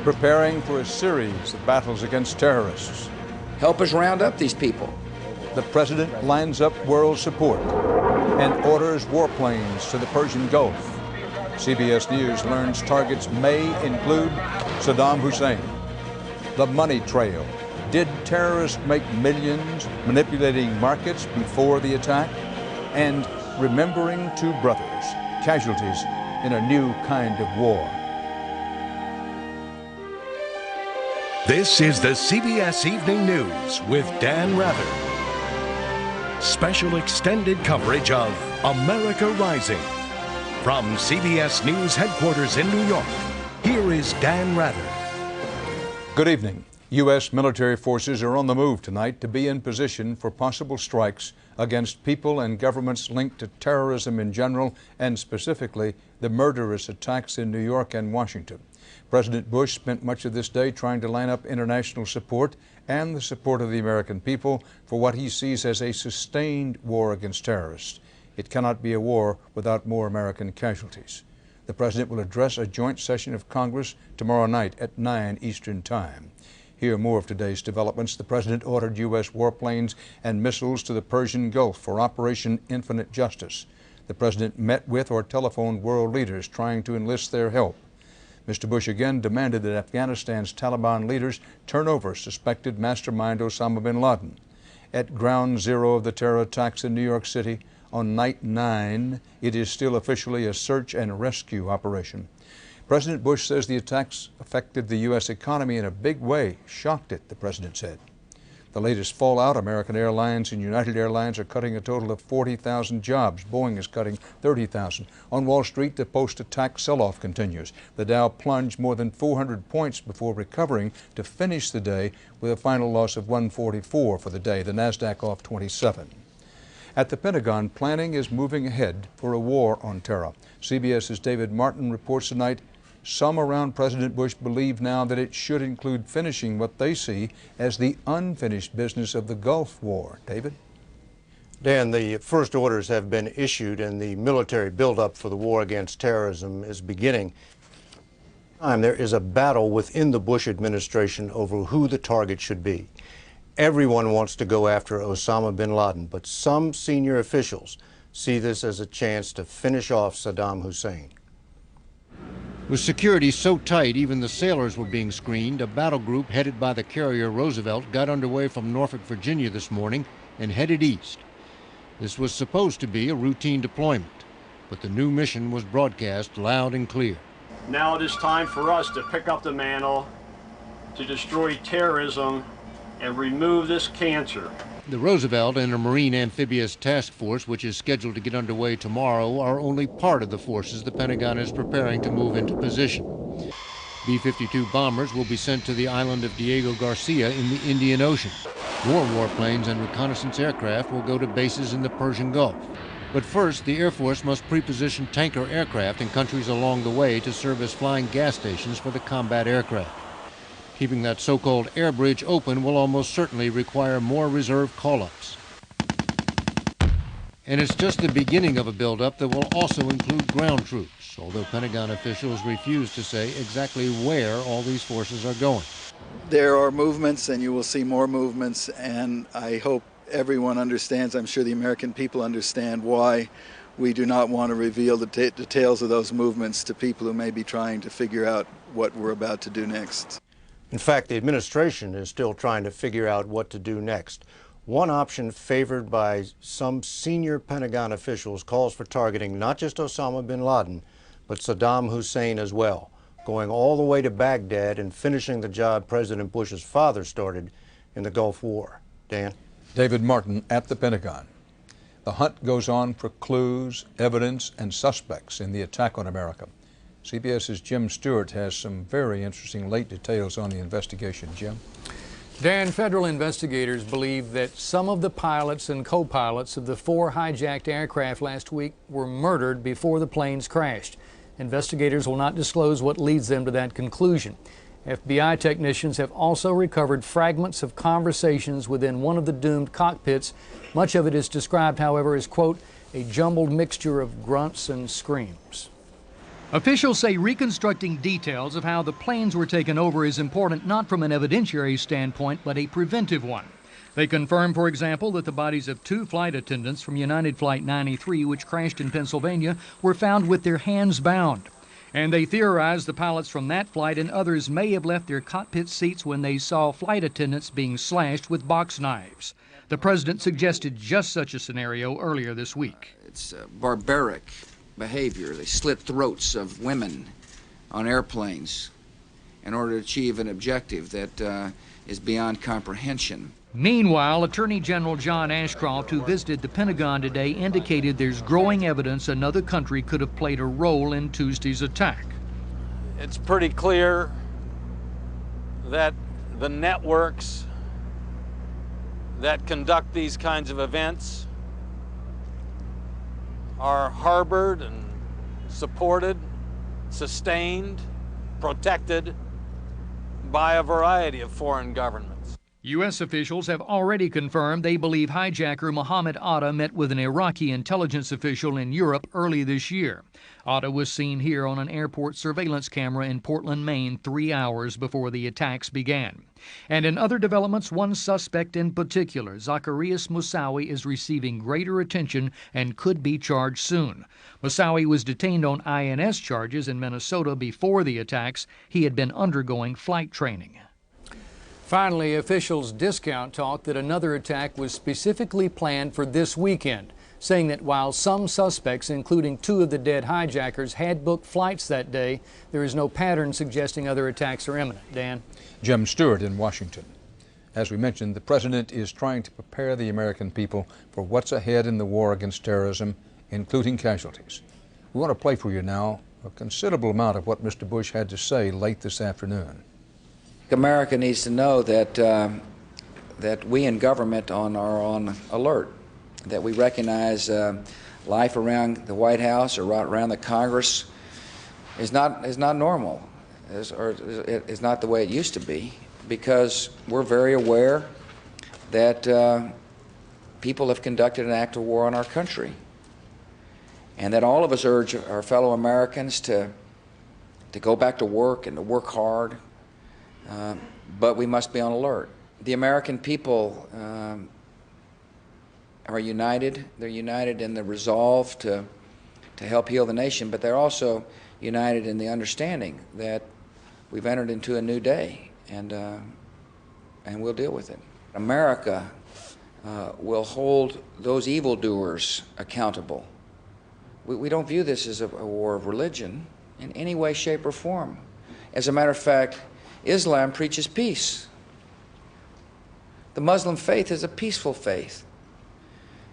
preparing for a series of battles against terrorists. Help us round up these people. The president lines up world support and orders warplanes to the Persian Gulf. CBS News learns targets may include Saddam Hussein. The money trail. Did terrorists make millions manipulating markets before the attack? And remembering two brothers, casualties in a new kind of war. This is the CBS Evening News with Dan Rather. Special extended coverage of America Rising. From CBS News headquarters in New York, here is Dan Rather. Good evening. U.S. military forces are on the move tonight to be in position for possible strikes against people and governments linked to terrorism in general and specifically the murderous attacks in New York and Washington. President Bush spent much of this day trying to line up international support and the support of the American people for what he sees as a sustained war against terrorists. It cannot be a war without more American casualties. The president will address a joint session of Congress tomorrow night at 9 Eastern Time. Hear more of today's developments. The president ordered U.S. warplanes and missiles to the Persian Gulf for Operation Infinite Justice. The president met with or telephoned world leaders trying to enlist their help. Mr. Bush again demanded that Afghanistan's Taliban leaders turn over suspected mastermind Osama bin Laden. At ground zero of the terror attacks in New York City, on night 9, it is still officially a search and rescue operation. President Bush says the attacks affected the U.S. economy in a big way. Shocked it, the president said. The latest fallout, American Airlines and United Airlines are cutting a total of 40,000 jobs. Boeing is cutting 30,000. On Wall Street, the post-attack sell-off continues. The Dow plunged more than 400 points before recovering to finish the day with a final loss of 144 for the day. The Nasdaq off 27. At the Pentagon, planning is moving ahead for a war on terror. CBS's David Martin reports tonight some around President Bush believe now that it should include finishing what they see as the unfinished business of the Gulf War. David? Dan, the first orders have been issued and the military buildup for the war against terrorism is beginning. There is a battle within the Bush administration over who the target should be. Everyone wants to go after Osama bin Laden, but some senior officials see this as a chance to finish off Saddam Hussein. With security so tight even the sailors were being screened, a battle group headed by the carrier Roosevelt got underway from Norfolk, Virginia this morning and headed east. This was supposed to be a routine deployment, but the new mission was broadcast loud and clear. Now it is time for us to pick up the mantle, to destroy terrorism and remove this cancer. The Roosevelt and a Marine Amphibious Task Force, which is scheduled to get underway tomorrow, are only part of the forces the Pentagon is preparing to move into position. B-52 bombers will be sent to the island of Diego Garcia in the Indian Ocean. More warplanes and reconnaissance aircraft will go to bases in the Persian Gulf. But first, the Air Force must pre-position tanker aircraft in countries along the way to serve as flying gas stations for the combat aircraft. Keeping that so-called air bridge open will almost certainly require more reserve call-ups. And it's just the beginning of a buildup that will also include ground troops, although Pentagon officials refuse to say exactly where all these forces are going. There are movements, and you will see more movements, and I hope everyone understands, I'm sure the American people understand why we do not want to reveal the details of those movements to people who may be trying to figure out what we're about to do next. In fact, the administration is still trying to figure out what to do next. One option favored by some senior Pentagon officials calls for targeting not just Osama bin Laden, but Saddam Hussein as well, going all the way to Baghdad and finishing the job President Bush's father started in the Gulf War. Dan? David Martin at the Pentagon. The hunt goes on for clues, evidence, and suspects in the attack on America. CBS's Jim Stewart has some very interesting late details on the investigation. Jim? Dan, federal investigators believe that some of the pilots and co-pilots of the 4 hijacked aircraft last week were murdered before the planes crashed. Investigators will not disclose what leads them to that conclusion. FBI technicians have also recovered fragments of conversations within one of the doomed cockpits. Much of it is described, however, as, quote, a jumbled mixture of grunts and screams. Officials say reconstructing details of how the planes were taken over is important not from an evidentiary standpoint, but a preventive one. They confirm, for example, that the bodies of 2 flight attendants from United Flight 93, which crashed in Pennsylvania, were found with their hands bound. And they theorize the pilots from that flight and others may have left their cockpit seats when they saw flight attendants being slashed with box knives. The president suggested just such a scenario earlier this week. It's barbaric behavior. They slit throats of women on airplanes in order to achieve an objective that is beyond comprehension. Meanwhile, Attorney General John Ashcroft, who visited the Pentagon today, indicated there's growing evidence another country could have played a role in Tuesday's attack. It's pretty clear that the networks that conduct these kinds of events are harbored and supported, sustained, protected by a variety of foreign governments. U.S. officials have already confirmed they believe hijacker Mohammed Atta met with an Iraqi intelligence official in Europe early this year. Atta was seen here on an airport surveillance camera in Portland, Maine, 3 hours before the attacks began. And in other developments, one suspect in particular, Zacarias Moussaoui, is receiving greater attention and could be charged soon. Moussaoui was detained on INS charges in Minnesota before the attacks. He had been undergoing flight training. Finally, officials discount talk that another attack was specifically planned for this weekend, saying that while some suspects, including 2 of the dead hijackers, had booked flights that day, there is no pattern suggesting other attacks are imminent. Dan? Jim Stewart in Washington. As we mentioned, the president is trying to prepare the American people for what's ahead in the war against terrorism, including casualties. We want to play for you now a considerable amount of what Mr. Bush had to say late this afternoon. America needs to know that that we in government are on alert, that we recognize life around the White House or around the Congress is not normal, is not the way it used to be, because we're very aware that people have conducted an act of war on our country, and that all of us urge our fellow Americans to go back to work and to work hard. But we must be on alert. The American people are united. They're united in the resolve to help heal the nation, but they're also united in the understanding that we've entered into a new day, and we'll deal with it. America will hold those evildoers accountable. We don't view this as a war of religion in any way, shape, or form. As a matter of fact, Islam preaches peace. The Muslim faith is a peaceful faith.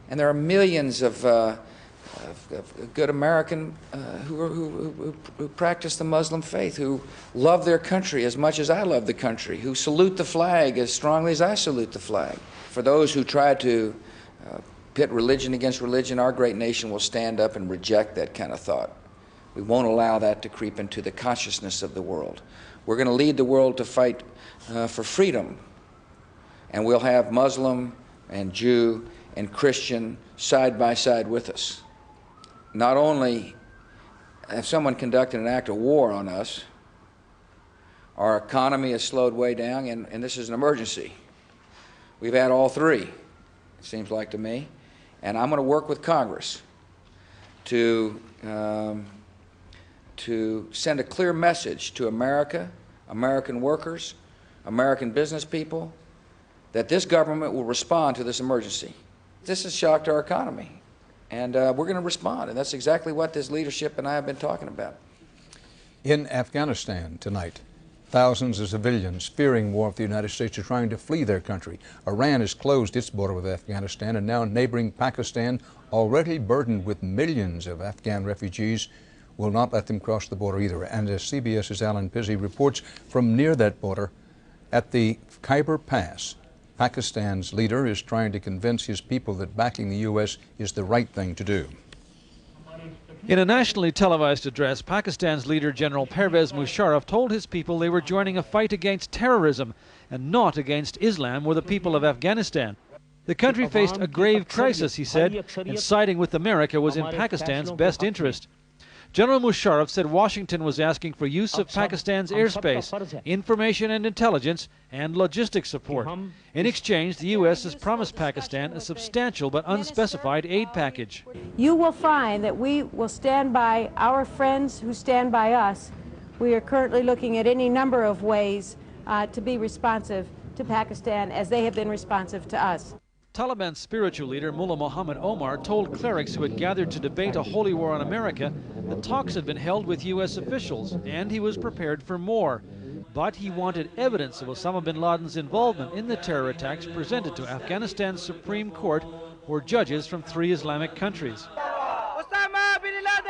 And there are millions of good Americans who practice the Muslim faith, who love their country as much as I love the country, who salute the flag as strongly as I salute the flag. For those who try to pit religion against religion, our great nation will stand up and reject that kind of thought. We won't allow that to creep into the consciousness of the world. We're going to lead the world to fight for freedom, and we'll have Muslim and Jew and Christian side by side with us. Not only have someone conducted an act of war on us, our economy has slowed way down, and this is an emergency. We've had all 3, it seems like to me, and I'm going to work with Congress to send a clear message to America, American workers, American business people, that this government will respond to this emergency. This has shocked our economy, and we're going to respond, and that's exactly what this leadership and I have been talking about. In Afghanistan tonight, thousands of civilians fearing war with the United States are trying to flee their country. Iran has closed its border with Afghanistan, and now neighboring Pakistan, already burdened with millions of Afghan refugees, will not let them cross the border either. And as CBS's Alan Pizzi reports from near that border, at the Khyber Pass, Pakistan's leader is trying to convince his people that backing the U.S. is the right thing to do. In a nationally televised address, Pakistan's leader, General Pervez Musharraf, told his people they were joining a fight against terrorism and not against Islam or the people of Afghanistan. The country faced a grave crisis, he said, and siding with America was in Pakistan's best interest. General Musharraf said Washington was asking for use of Pakistan's airspace, information and intelligence, and logistics support. In exchange, the U.S. has promised Pakistan a substantial but unspecified aid package. You will find that we will stand by our friends who stand by us. We are currently looking at any number of ways to be responsive to Pakistan as they have been responsive to us. Taliban spiritual leader Mullah Muhammad Omar told clerics who had gathered to debate a holy war on America that talks had been held with U.S. officials and he was prepared for more. But he wanted evidence of Osama bin Laden's involvement in the terror attacks presented to Afghanistan's Supreme Court or judges from 3 Islamic countries.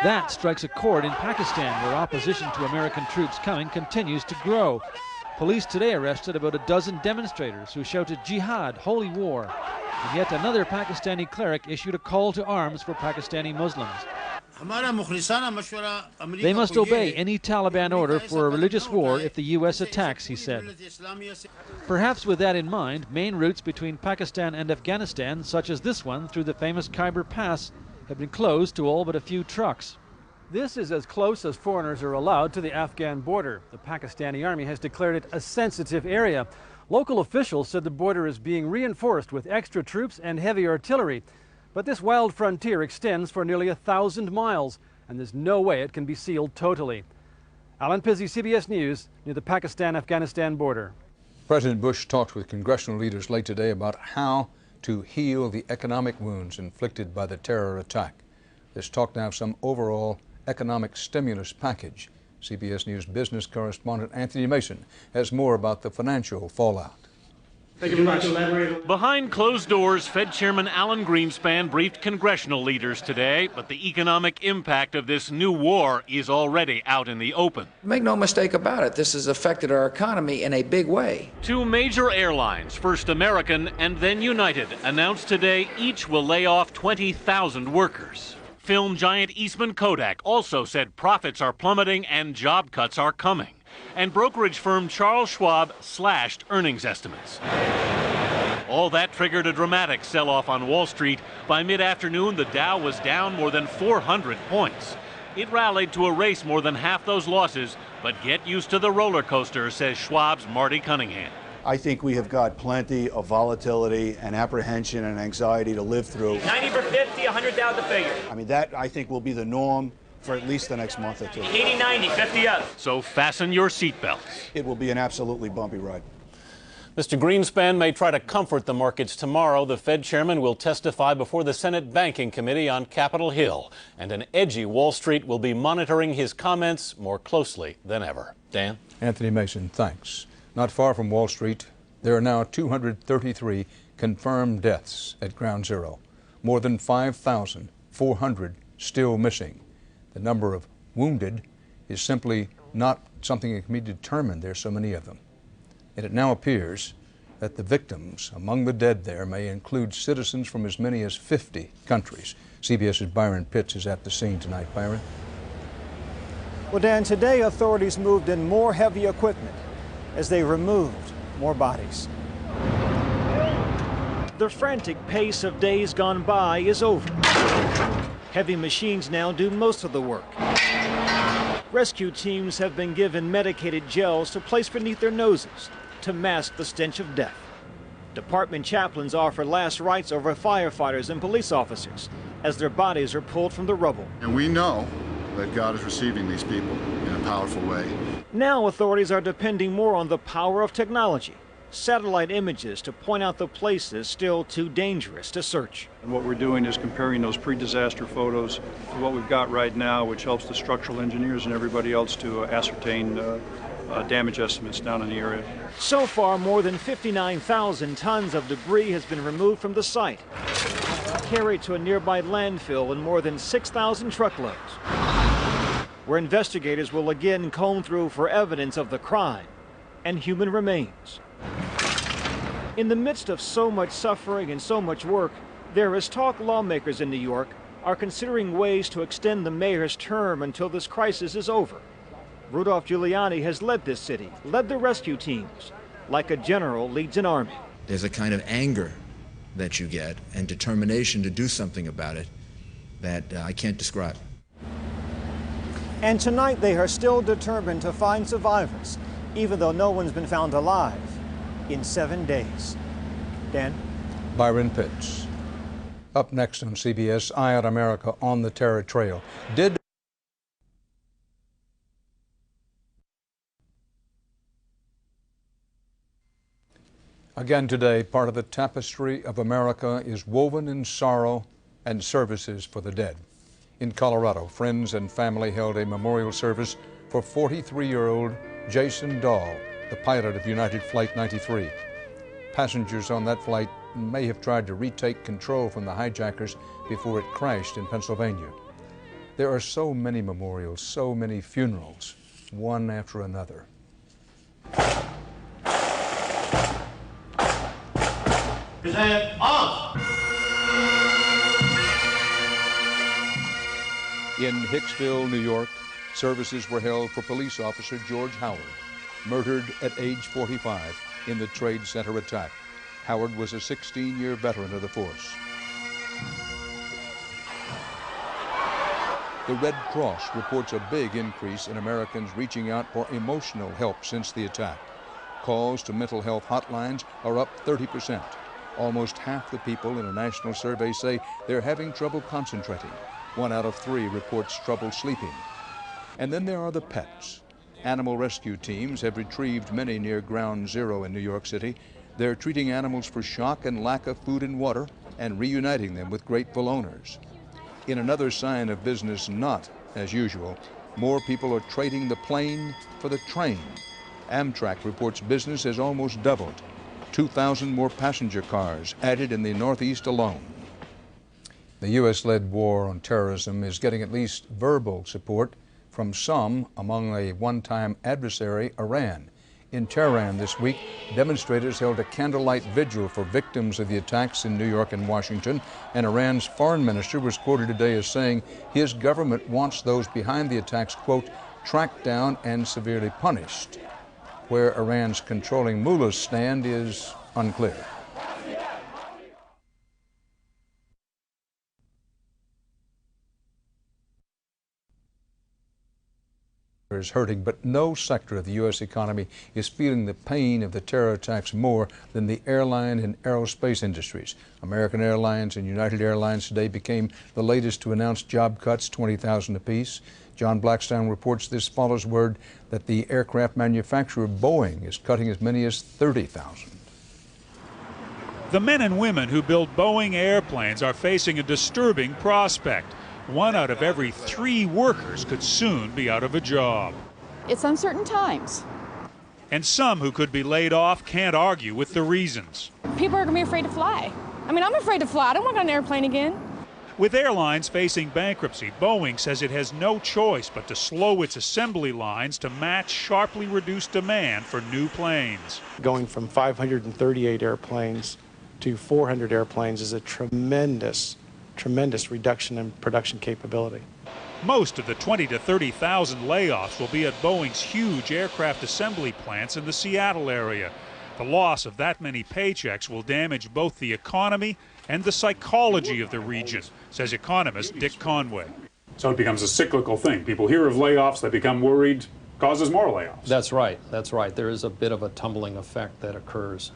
That strikes a chord in Pakistan, where opposition to American troops coming continues to grow. Police today arrested about a dozen demonstrators who shouted jihad, holy war. And yet another Pakistani cleric issued a call to arms for Pakistani Muslims. They must obey any Taliban order for a religious war if the U.S. attacks, he said. Perhaps with that in mind, main routes between Pakistan and Afghanistan, such as this one through the famous Khyber Pass, have been closed to all but a few trucks. This is as close as foreigners are allowed to the Afghan border. The Pakistani army has declared it a sensitive area. Local officials said the border is being reinforced with extra troops and heavy artillery. But this wild frontier extends for nearly 1,000 miles, and there's no way it can be sealed totally. Alan Pizzi, CBS News, near the Pakistan-Afghanistan border. President Bush talked with congressional leaders late today about how to heal the economic wounds inflicted by the terror attack. There's talk now of some overall economic stimulus package. CBS News business correspondent Anthony Mason has more about the financial fallout. Thank you very much. Behind closed doors, Fed Chairman Alan Greenspan briefed congressional leaders today, but the economic impact of this new war is already out in the open. Make no mistake about it, this has affected our economy in a big way. 2 major airlines, first American and then United, announced today each will lay off 20,000 workers. Film giant Eastman Kodak also said profits are plummeting and job cuts are coming. And brokerage firm Charles Schwab slashed earnings estimates. All that triggered a dramatic sell-off on Wall Street. By mid-afternoon, the Dow was down more than 400 points. It rallied to erase more than half those losses, but get used to the roller coaster, says Schwab's Marty Cunningham. I think we have got plenty of volatility and apprehension and anxiety to live through. 90 for 50, 100,000 the figure. I mean, that I think will be the norm for at least the next month or two. 80, 90, 50 up. So fasten your seatbelts. It will be an absolutely bumpy ride. Mr. Greenspan may try to comfort the markets tomorrow. The Fed chairman will testify before the Senate Banking Committee on Capitol Hill. And an edgy Wall Street will be monitoring his comments more closely than ever. Dan? Anthony Mason, thanks. Not far from Wall Street, there are now 233 confirmed deaths at Ground Zero. More than 5,400 still missing. The number of wounded is simply not something that can be determined. There's so many of them. And it now appears that the victims among the dead there may include citizens from as many as 50 countries. CBS's Byron Pitts is at the scene tonight. Byron? Well, Dan, today authorities moved in more heavy equipment as they removed more bodies. The frantic pace of days gone by is over. Heavy machines now do most of the work. Rescue teams have been given medicated gels to place beneath their noses to mask the stench of death. Department chaplains offer last rites over firefighters and police officers as their bodies are pulled from the rubble. And we know that God is receiving these people in a powerful way. Now authorities are depending more on the power of technology, satellite images to point out the places still too dangerous to search. And what we're doing is comparing those pre-disaster photos to what we've got right now, which helps the structural engineers and everybody else to ascertain damage estimates down in the area. So far, more than 59,000 tons of debris has been removed from the site, carried to a nearby landfill in more than 6,000 truckloads, where investigators will again comb through for evidence of the crime and human remains. In the midst of so much suffering and so much work, there is talk lawmakers in New York are considering ways to extend the mayor's term until this crisis is over. Rudolph Giuliani has led this city, led the rescue teams, like a general leads an army. There's a kind of anger that you get and determination to do something about it that I can't describe. And tonight they are still determined to find survivors, even though no one's been found alive in 7 days. Dan? Byron Pitts. Up next on CBS, Eye on America on the terror trail. Again today, part of the tapestry of America is woven in sorrow and services for the dead. In Colorado, friends and family held a memorial service for 43-year-old Jason Dahl, the pilot of United Flight 93. Passengers on that flight may have tried to retake control from the hijackers before it crashed in Pennsylvania. There are so many memorials, so many funerals, one after another. Present off! In Hicksville, New York, services were held for police officer George Howard, murdered at age 45 in the Trade Center attack. Howard was a 16-year veteran of the force. The Red Cross reports a big increase in Americans reaching out for emotional help since the attack. Calls to mental health hotlines are up 30%. Almost half the people in a national survey say they're having trouble concentrating. 1 out of 3 reports trouble sleeping. And then there are the pets. Animal rescue teams have retrieved many near Ground Zero in New York City. They're treating animals for shock and lack of food and water and reuniting them with grateful owners. In another sign of business not as usual, more people are trading the plane for the train. Amtrak reports business has almost doubled. 2,000 more passenger cars added in the Northeast alone. The U.S.-led war on terrorism is getting at least verbal support from some among a one-time adversary, Iran. In Tehran this week, demonstrators held a candlelight vigil for victims of the attacks in New York and Washington, and Iran's foreign minister was quoted today as saying his government wants those behind the attacks, quote, tracked down and severely punished. Where Iran's controlling mullahs stand is unclear. Is hurting, but no sector of the U.S. economy is feeling the pain of the terror attacks more than the airline and aerospace industries. American Airlines and United Airlines today became the latest to announce job cuts, 20,000 apiece. John Blackstone reports this follows word that the aircraft manufacturer Boeing is cutting as many as 30,000. The men and women who build Boeing airplanes are facing a disturbing prospect. 1 out of every 3 workers could soon be out of a job. It's uncertain times. And some who could be laid off can't argue with the reasons. People are going to be afraid to fly. I mean, I'm afraid to fly. I don't want to go on an airplane again. With airlines facing bankruptcy, Boeing says it has no choice but to slow its assembly lines to match sharply reduced demand for new planes. Going from 538 airplanes to 400 airplanes is a tremendous reduction in production capability. Most of the 20,000 to 30,000 layoffs will be at Boeing's huge aircraft assembly plants in the Seattle area. The loss of that many paychecks will damage both the economy and the psychology of the region, says economist Dick Conway. So it becomes a cyclical thing. People hear of layoffs, they become worried, causes more layoffs. That's right. That's right. There is a bit of a tumbling effect that occurs.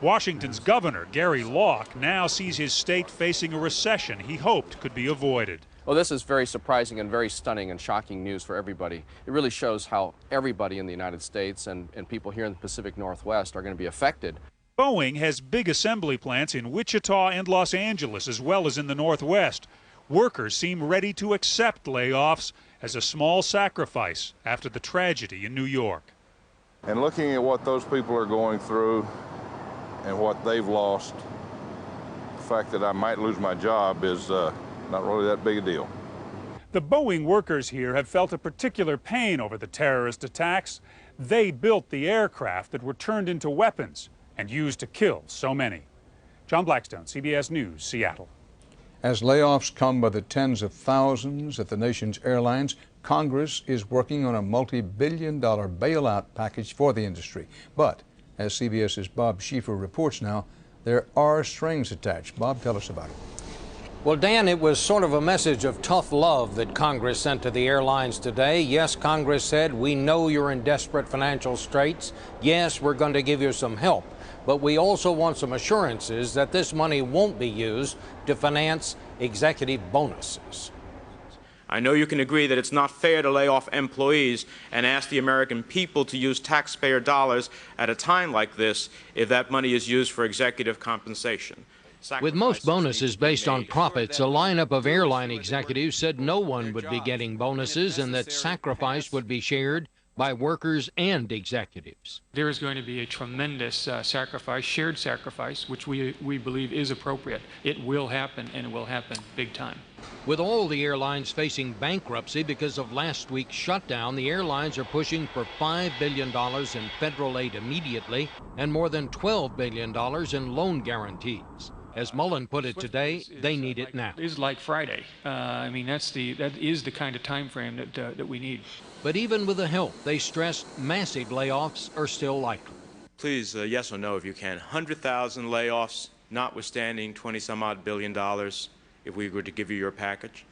Washington's governor, Gary Locke, now sees his state facing a recession he hoped could be avoided. Well, this is very surprising and very stunning and shocking news for everybody. It really shows how everybody in the United States and people here in the Pacific Northwest are going to be affected. Boeing has big assembly plants in Wichita and Los Angeles, as well as in the Northwest. Workers seem ready to accept layoffs as a small sacrifice after the tragedy in New York. And looking at what those people are going through and what they've lost, the fact that I might lose my job is not really that big a deal. The Boeing workers here have felt a particular pain over the terrorist attacks. They built the aircraft that were turned into weapons and used to kill so many. John Blackstone, CBS News, Seattle. As layoffs come by the tens of thousands at the nation's airlines, Congress is working on a multi-billion-dollar bailout package for the industry. But as CBS's Bob Schieffer reports now, there are strings attached. Bob, tell us about it. Well, Dan, it was sort of a message of tough love that Congress sent to the airlines today. Yes, Congress said, we know you're in desperate financial straits. Yes, we're going to give you some help. But we also want some assurances that this money won't be used to finance executive bonuses. I know you can agree that it's not fair to lay off employees and ask the American people to use taxpayer dollars at a time like this if that money is used for executive compensation. With most bonuses based on profits, a lineup of airline executives said no one would be getting bonuses and that sacrifice would be shared by workers and executives. There is going to be a tremendous sacrifice, shared sacrifice, which we believe is appropriate. It will happen, and it will happen big time. With all the airlines facing bankruptcy because of last week's shutdown, the airlines are pushing for $5 billion in federal aid immediately and more than $12 billion in loan guarantees. As Mullen put it today, they need it now. It is like Friday. I mean, that is the kind of time frame that we need. But even with the help, they stress massive layoffs are still likely. Please, yes or no, if you can. 100,000 layoffs, notwithstanding $20-some-odd billion, if we were to give you your package?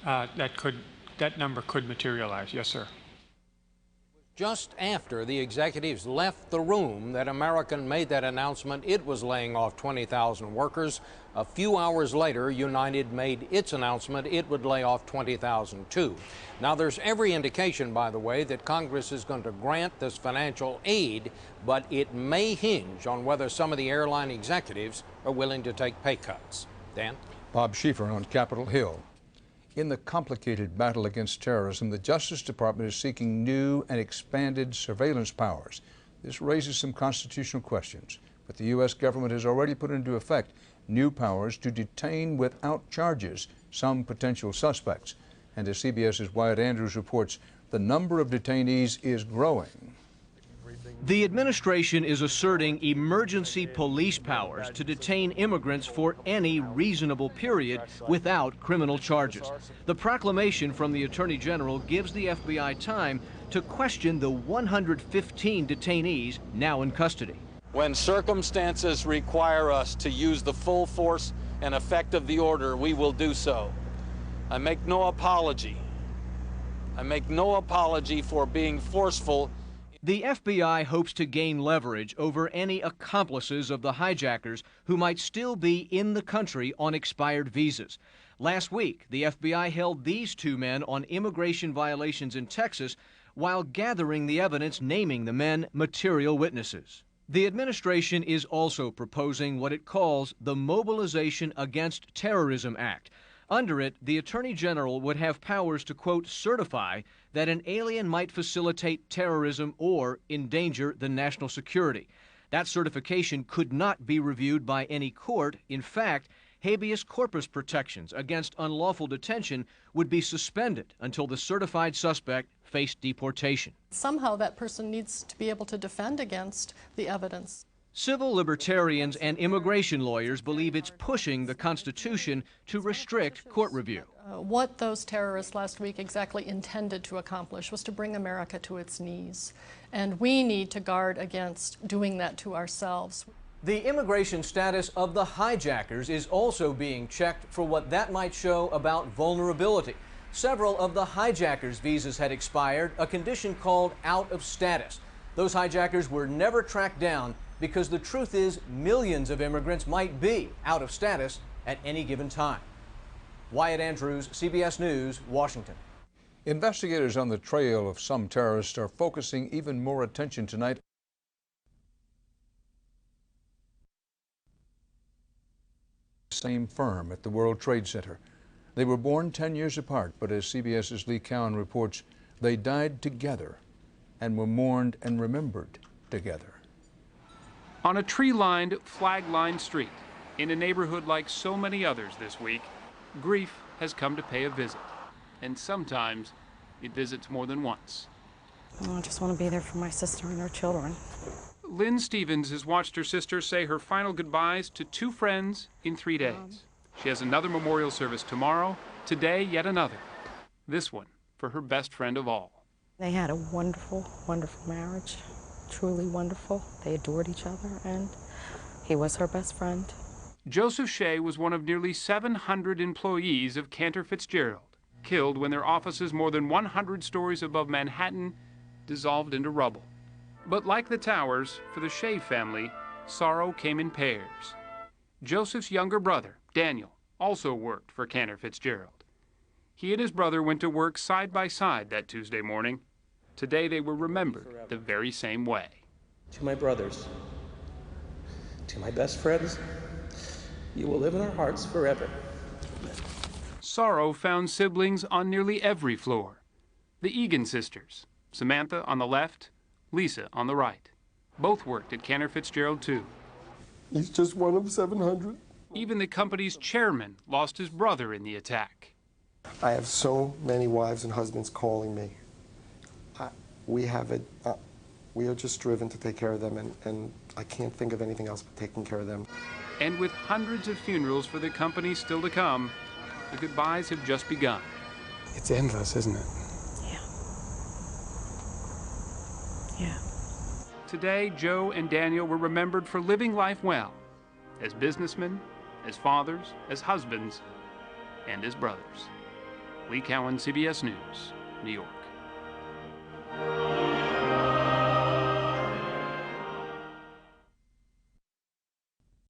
That number could materialize, yes, sir. Just after the executives left the room that American made that announcement it was laying off 20,000 workers. A few hours later, United made its announcement it would lay off 20,000 too. Now, there's every indication, by the way, that Congress is going to grant this financial aid, but it may hinge on whether some of the airline executives are willing to take pay cuts. Dan? Bob Schieffer on Capitol Hill. In the complicated battle against terrorism, the Justice Department is seeking new and expanded surveillance powers. This raises some constitutional questions, but the U.S. government has already put into effect new powers to detain without charges some potential suspects. And as CBS's Wyatt Andrews reports, the number of detainees is growing. The administration is asserting emergency police powers to detain immigrants for any reasonable period without criminal charges. The proclamation from the Attorney General gives the FBI time to question the 115 detainees now in custody. When circumstances require us to use the full force and effect of the order, we will do so. I make no apology. I make no apology for being forceful. The FBI hopes to gain leverage over any accomplices of the hijackers who might still be in the country on expired visas. Last week, the FBI held these two men on immigration violations in Texas while gathering the evidence naming the men material witnesses. The administration is also proposing what it calls the Mobilization Against Terrorism Act. Under it, the Attorney General would have powers to, quote, certify that an alien might facilitate terrorism or endanger the national security. That certification could not be reviewed by any court. In fact, habeas corpus protections against unlawful detention would be suspended until the certified suspect faced deportation. Somehow that person needs to be able to defend against the evidence. Civil libertarians and immigration lawyers believe it's pushing the Constitution to restrict court review. What those terrorists last week exactly intended to accomplish was to bring America to its knees. And we need to guard against doing that to ourselves. The immigration status of the hijackers is also being checked for what that might show about vulnerability. Several of the hijackers' visas had expired, a condition called out of status. Those hijackers were never tracked down because the truth is millions of immigrants might be out of status at any given time. Wyatt Andrews, CBS News, Washington. Investigators on the trail of some terrorists are focusing even more attention tonight. Same firm at the World Trade Center. They were born 10 years apart, but as CBS's Lee Cowan reports, they died together and were mourned and remembered together. On a tree-lined, flag-lined street, in a neighborhood like so many others this week, grief has come to pay a visit. And sometimes it visits more than once. I just want to be there for my sister and her children. Lynn Stevens has watched her sister say her final goodbyes to two friends in 3 days. She has another memorial service tomorrow, today yet another. This one for her best friend of all. They had a wonderful, wonderful marriage. Truly wonderful. They adored each other, and he was her best friend. Joseph Shea was one of nearly 700 employees of Cantor Fitzgerald, killed when their offices more than 100 stories above Manhattan dissolved into rubble. But like the towers, for the Shea family, sorrow came in pairs. Joseph's younger brother, Daniel, also worked for Cantor Fitzgerald. He and his brother went to work side by side that Tuesday morning. Today they were remembered the very same way. To my brothers, to my best friends, you will live in our hearts forever. Sorrow found siblings on nearly every floor. The Egan sisters, Samantha on the left, Lisa on the right. Both worked at Cantor Fitzgerald too. He's just one of 700. Even the company's chairman lost his brother in the attack. I have so many wives and husbands calling me. We are just driven to take care of them, and I can't think of anything else but taking care of them. And with hundreds of funerals for the company still to come, the goodbyes have just begun. It's endless, isn't it? Yeah. Today, Joe and Daniel were remembered for living life well, as businessmen, as fathers, as husbands, and as brothers. Lee Cowan, CBS News, New York.